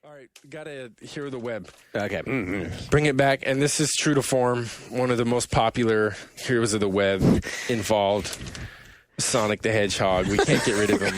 All right, gotta hear the web. Okay. Bring it back, and this is true to form. One of the most popular heroes of the web involved, Sonic the Hedgehog. We can't get rid of him.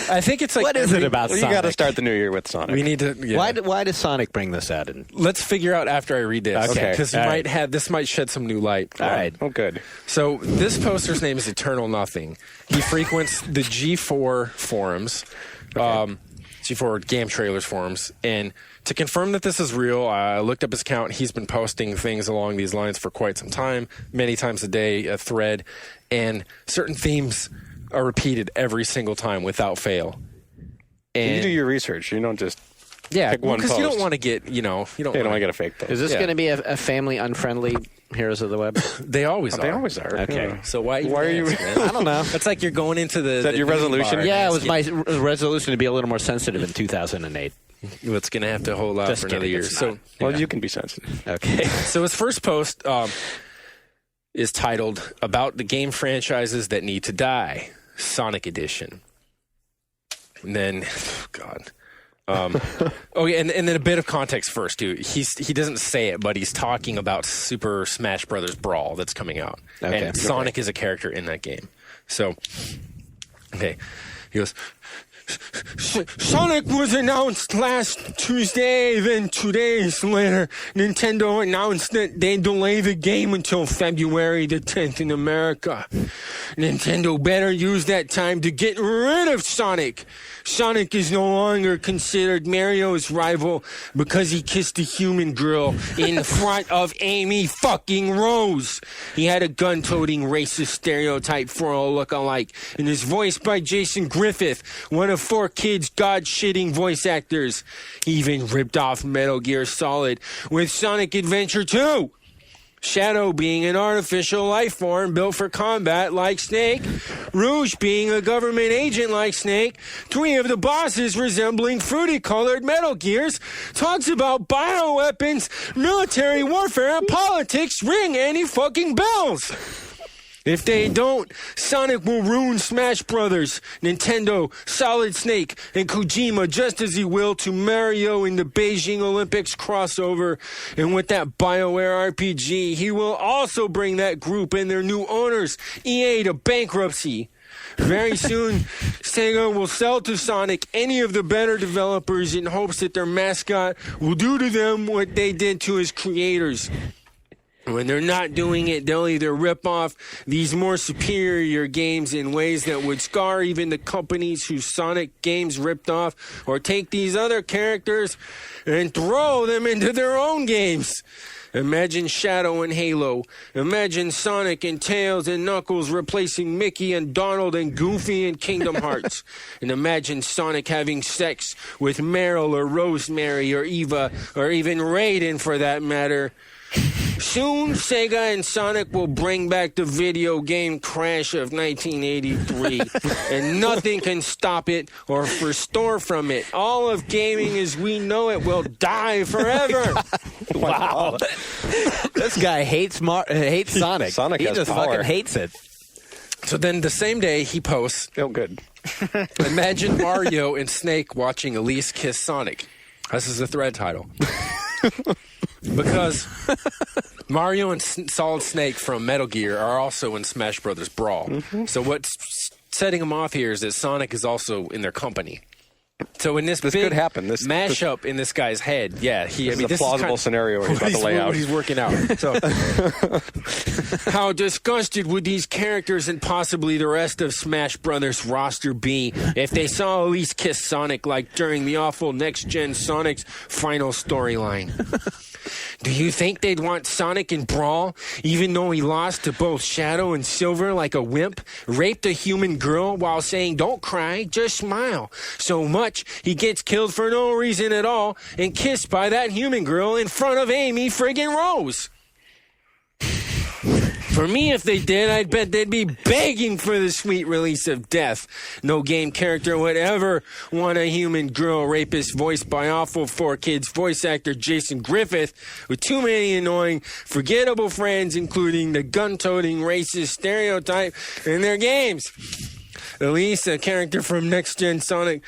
I think it's like What is it about Well, you Sonic? got to start the new year with Sonic. we need to. Yeah. Why does Sonic bring this out? Let's figure out after I read this. Okay. Because All right. this might shed some new light. All right. Oh, good. So this poster's name is Eternal Nothing. He frequents the G4 forums, G4 game trailers forums, and to confirm that this is real, I looked up his account. He's been posting things along these lines for quite some time, many times a day, a thread, and certain themes are repeated every single time without fail. And You do your research. You don't just pick one because you don't post. want to get, you don't want to want get a fake post. Is this Yeah. going to be a family-unfriendly Heroes of the Web? They always are. They always are. Okay. Yeah. So why are you? I don't know. It's like you're going into the. Is that the your mini resolution? bar. Yeah, it was my resolution to be a little more sensitive in 2008. It's going to have to hold out Just for another kidding, year. it's So, not. Well, you can be sensitive. Okay. so his first post is titled "About the Game Franchises That Need to Die, Sonic Edition." And then, God. Okay, and then a bit of context first, too. He doesn't say it, but he's talking about Super Smash Brothers Brawl that's coming out. Okay. And Sonic is a character in that game. So, okay. He goes, Sonic was announced last Tuesday, then 2 days later, Nintendo announced that they'd delay the game until February the 10th in America. Nintendo better use that time to get rid of Sonic. Sonic is no longer considered Mario's rival because he kissed a human girl in front of Amy fucking Rose. He had a gun-toting racist stereotype for a look-alike and is voiced by Jason Griffith, one of 4Kids' god-shitting voice actors. He even ripped off Metal Gear Solid with Sonic Adventure 2. Shadow being an artificial life form built for combat like Snake, Rouge being a government agent like Snake, 3 of the bosses resembling fruity-colored Metal Gears, talks about bioweapons, military warfare, and politics ring any fucking bells. If they don't, Sonic will ruin Smash Brothers, Nintendo, Solid Snake, and Kojima just as he will to Mario in the Beijing Olympics crossover. And with that BioWare RPG, he will also bring that group and their new owners, EA, to bankruptcy. Very soon, Sega will sell to Sonic any of the better developers in hopes that their mascot will do to them what they did to his creators. When they're not doing it, they'll either rip off these more superior games in ways that would scar even the companies whose Sonic games ripped off, or take these other characters and throw them into their own games. Imagine Shadow and Halo. Imagine Sonic and Tails and Knuckles replacing Mickey and Donald and Goofy in Kingdom Hearts. And imagine Sonic having sex with Meryl or Rosemary or Eva or even Raiden for that matter. Soon, Sega and Sonic will bring back the video game crash of 1983, and nothing can stop it or restore from it. All of gaming as we know it will die forever. Wow. This guy hates Sonic. Sonic he has just power. fucking hates it. So then the same day, he posts, Oh, good. imagine Mario and Snake watching Elise kiss Sonic. This is the thread title. Because Mario and Solid Snake from Metal Gear are also in Smash Brothers Brawl. So what's setting them off here is that Sonic is also in their company. So in this big could happen. This mashup in this guy's head, yeah, This is a plausible kind of scenario he's about to lay out. what he's working out. So, how disgusted would these characters and possibly the rest of Smash Brothers roster be if they saw Elise kiss Sonic like during the awful next-gen Sonic's final storyline? Do you think they'd want Sonic in Brawl, even though he lost to both Shadow and Silver like a wimp, raped a human girl while saying, "Don't cry, just smile"? So much, he gets killed for no reason at all and kissed by that human girl in front of Amy friggin' Rose. For me, if they did, I'd bet they'd be begging for the sweet release of death. No game character would ever want a human girl rapist voiced by awful 4Kids voice actor Jason Griffith with too many annoying, forgettable friends, including the gun-toting racist stereotype in their games. Elise, a character from Next Gen Sonic,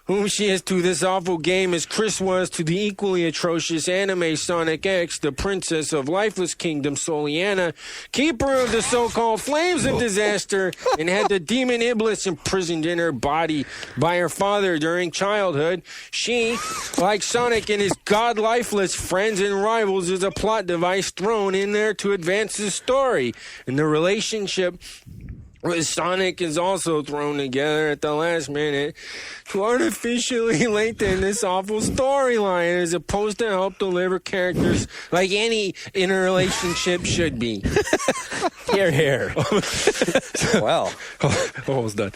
whom she is to this awful game as Chris was to the equally atrocious anime Sonic X, the princess of Lifeless Kingdom, Soliana, keeper of the so-called Flames of Disaster, and had the demon Iblis imprisoned in her body by her father during childhood. She, like Sonic and his god-lifeless friends and rivals, is a plot device thrown in there to advance the story. And the relationship with Sonic is also thrown together at the last minute to artificially lengthen this awful storyline as opposed to help deliver characters like any interrelationship should be. Here. Well, Almost done.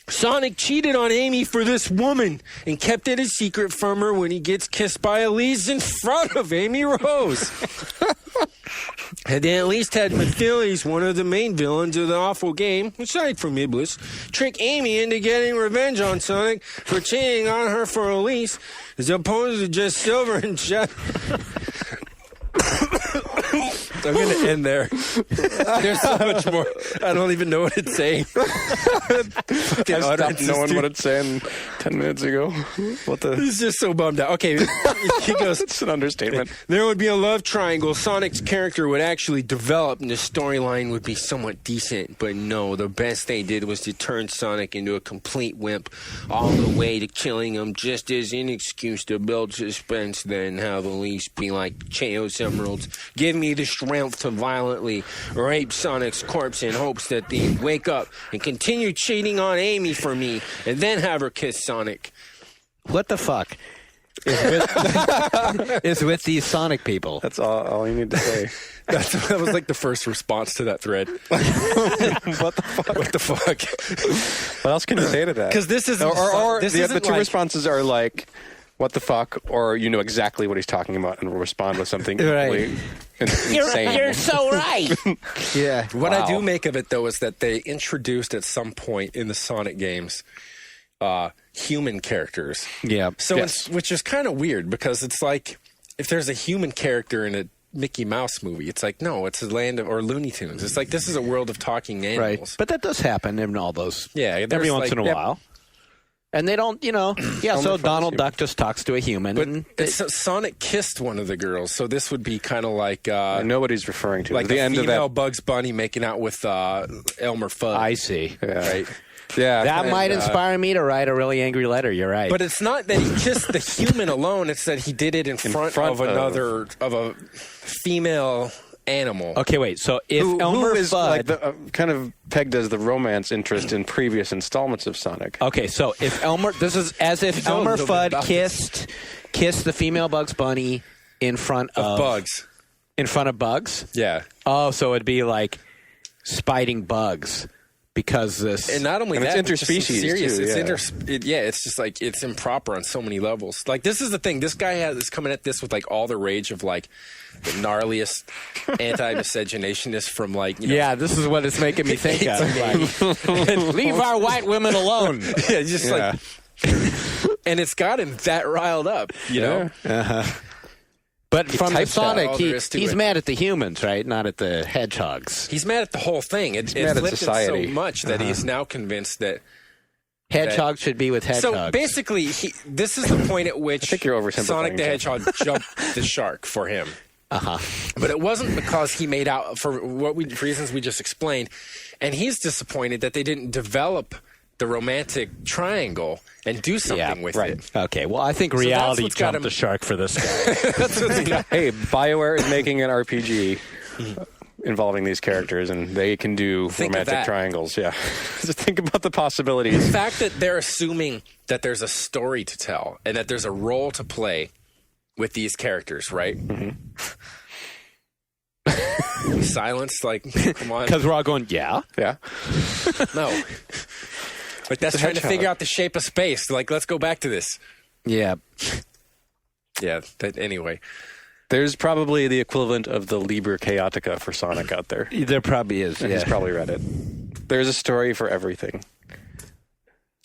Sonic cheated on Amy for this woman and kept it a secret from her when he gets kissed by Elise in front of Amy Rose. And they at least had Mathilis, one of the main villains of the awful game, aside from Iblis, trick Amy into getting revenge on Sonic for cheating on her for Elise, as opposed to just Silver and Jeff. I'm going to end there. There's so much more. I don't even know what it's saying. I stopped knowing what it's saying 10 minutes ago. What the? He's just so bummed out. Okay, he goes, It's an understatement. there would be a love triangle. Sonic's character would actually develop and the storyline would be somewhat decent. But no, the best they did was to turn Sonic into a complete wimp all the way to killing him just as an excuse to build suspense, then have Elise be like Chaos Emeralds. Give me the strength to violently rape Sonic's corpse in hopes that they wake up and continue cheating on Amy for me and then have her kiss Sonic. What the fuck is with these Sonic people? That's all you need to say. That was like the first response to that thread. What the fuck? What the fuck? What else can you say to that? Because this is the two responses are like, what the fuck, or you know exactly what he's talking about and will respond with something equally insane. You're so right. Yeah. What I Wow. do make of it, though, is that they introduced at some point in the Sonic games human characters. Yeah. So Yes. which is kind of weird because it's like if there's a human character in a Mickey Mouse movie, it's like, no, it's a land of, or Looney Tunes. It's like this is a world of talking animals. Right. But that does happen in all those. Yeah, Every there's once like- in a yeah, while. And they don't, so Donald Duck just talks to a human. But and Sonic kissed one of the girls, so this would be kind of like I know what he's referring to. like At the end of female that. Bugs Bunny making out with Elmer Fudd. I see. Yeah. Right. Yeah. That and, might inspire me to write a really angry letter. You're right. But it's not that he kissed the human alone; it's that he did it in front of another of a female animal. okay, wait. So if who Elmer is Fudd, like the, kind of pegged as the romance interest in previous installments of Sonic. okay, so if Elmer, this is as if know a Elmer little bit Fudd about kissed the female Bugs Bunny in front of Bugs. In front of Bugs. Yeah, Oh, so it'd be like spiting bugs because this. and not only And that, it's but just so interspecies, serious. too, It's it's just like it's improper on so many levels. Like this is the thing. This guy is coming at this with like all the rage of like the gnarliest anti-miscegenationists from like yeah, this is what it's making me think of. Like, leave our white women alone. yeah, just like, and it's got him that riled up, you know. But from the types out Sonic, all there is to he's it. mad at the humans, right? Not at the hedgehogs. He's mad at the whole thing. It's mad at flipped it society. so much that he's now convinced that. Hedgehogs should be with hedgehogs. So basically, this is the point at which think you're oversimplifying, Sonic the Jeff. Hedgehog jumped the shark for him. But it wasn't because he made out for reasons we just explained, and he's disappointed that they didn't develop the romantic triangle and do something with it. Okay, well, I think that's reality what's got jumped him- the shark for this guy. That's what's got- Hey, BioWare is making an RPG involving these characters, and they can do Think of romantic that. triangles. Yeah. Just think about the possibilities. The fact that they're assuming that there's a story to tell and that there's a role to play with these characters, right? Silence, like, come on. Because we're all going, yeah. Yeah. No. Like, that's trying to hedgehog. figure out the shape of space. Like, let's go back to this. Yeah. Yeah, anyway. There's probably the equivalent of the Liber Chaotica for Sonic out there. There probably is, And yeah. he's probably read it. There's a story for everything.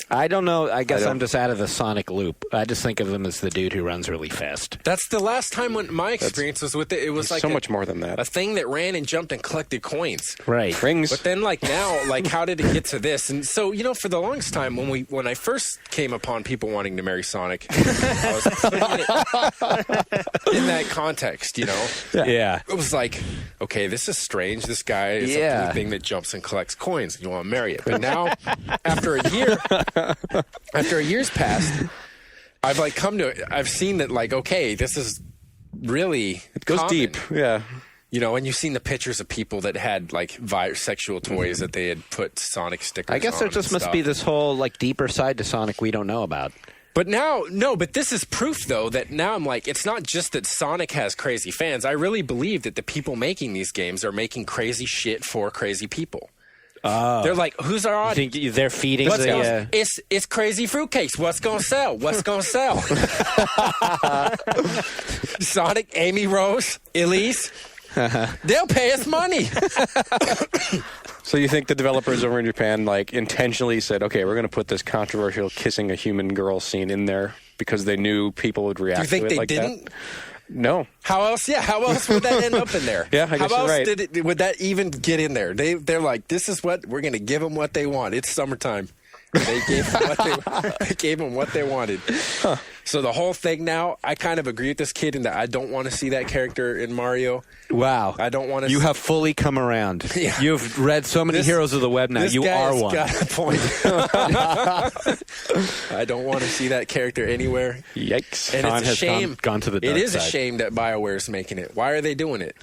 I don't know. I guess I'm just out of the Sonic loop. I just think of him as the dude who runs really fast. That's the last time when my experience was with it. It was like so much more than that. A thing that ran and jumped and collected coins. Right. Rings. But then, like now, like how did it get to this? And so, you know, for the longest time, when I first came upon people wanting to marry Sonic, I was putting it in that context, you know. Yeah. It was like, okay, this is strange. This guy is a blue thing that jumps and collects coins, and you want to marry it. But now, after a year's passed, I've like I've seen that like, okay, this is really It goes common. deep. Yeah. You know, and you've seen the pictures of people that had like sexual toys that they had put Sonic stickers on. I guess there just must be this whole like deeper side to Sonic we don't know about. But now, but this is proof, though, that now I'm like, it's not just that Sonic has crazy fans. I really believe that the people making these games are making crazy shit for crazy people. They're like, who's our audience? Think they're feeding It's crazy fruitcakes. What's going to sell? What's going to sell? Sonic, Amy Rose, Elise, they'll pay us money. So you think the developers over in Japan like intentionally said, okay, we're going to put this controversial kissing a human girl scene in there because they knew people would react to it like that? Do you think they didn't? No. How else? Yeah, how else would that end up in there? Yeah, I guess how you're else right. would that even get in there? They're like, this is what we're going to give them what they want. It's summertime. They gave them what they wanted. Huh. So the whole thing now, I kind of agree with this kid in that I don't want to see that character in Mario. Wow. I don't want to. You have fully come around. Yeah. You've read so many heroes of the web now. You are one. Got a point. I don't want to see that character anywhere. Yikes. And Sean it's a has shame. Gone to the dark It is side. a shame that BioWare's making it. Why are they doing it?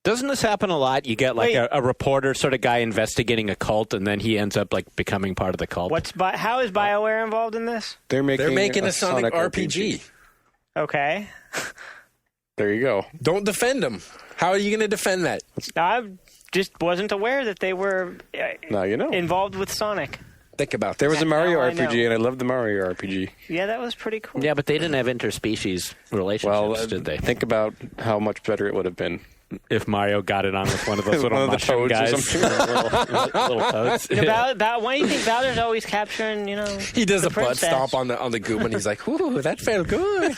Doesn't this happen a lot? You get like a reporter sort of guy investigating a cult, and then he ends up like becoming part of the cult. How is BioWare involved in this? They're making a Sonic RPG. Okay. There you go. Don't defend them. How are you going to defend that? I just wasn't aware that they were Now you know. involved with Sonic. Think about There this. was a Mario Now I RPG, know. and I loved the Mario RPG. Yeah, that was pretty cool. Yeah, but they didn't have interspecies relationships, Well, did they? think about how much better it would have been. If Mario got it on with one of those little One of the mushroom toads or guys. something. little toads. You know, why do you think Bowser's always capturing, He does the a butt princess? stomp on the goop, and he's like, "Ooh, that felt good."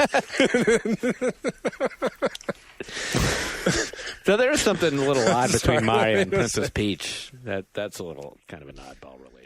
So there is something a little odd between Mario and Princess Peach. That's a little kind of an oddball relationship.